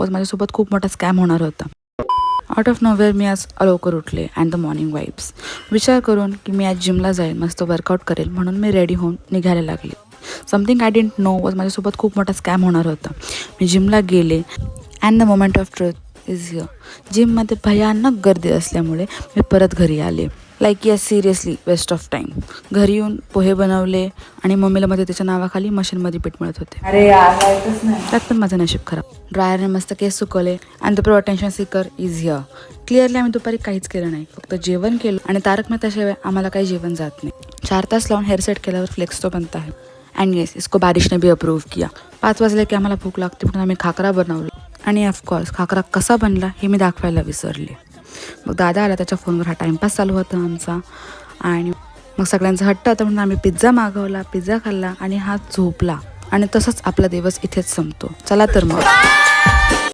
माझ्यासोबत खूप मोठा स्कॅम होणार होता. आउट ऑफ नोवेअर मी आज लवकर उठले अँड द मॉर्निंग वाईब्स विचार करून की मी आज जिमला जाईल, मस्त वर्कआउट करेल म्हणून मी रेडी होऊन निघायला लागले. समथिंग आय डिडंट नो माझ्यासोबत खूप मोठा स्कॅम होणार होता. मी जिमला गेले and the moment of truth is here. जिममध्ये भयानक गर्दी असल्यामुळे मी परत घरी आले. Like yes seriously waste of time. घरी येऊन पोहे बनवले आणि मम्मीला मध्ये त्याच्या नावाखाली मशीनमध्ये पीठ मिळत होते. अरे यार लाईटच नाही. त्यात पण माझं नशीब खराब. ड्रायरने मस्त केस सुकवले and the pro attention seeker is here. Clearly आम्ही दुपारी काहीच केलं नाही, फक्त जेवण केलं आणि तारक मेहताशिवाय आम्हाला काही जेवण जात नाही. 4 तास लावून हेअर सेट केल्यावर फ्लेक्स तो बनता है अँड येस इसको बारिश ने भी अप्रूव्ह किया. 5 वाजले की आम्हाला भूक लागते म्हणून आम्ही खाकरा बनवला आणि ऑफकोर्स खाकरा कसा बनला हे मी दाखवायला विसरले. मग दादा आला, त्याच्या फोनवर हा टाइमपास चालू होता आमचा आणि मग सगळ्यांचा हट्ट होता म्हणून आम्ही पिझ्झा मागवला, पिझ्झा खाल्ला आणि हा झोपला आणि तसंच आपला दिवस इथेच संपतो. चला तर मग.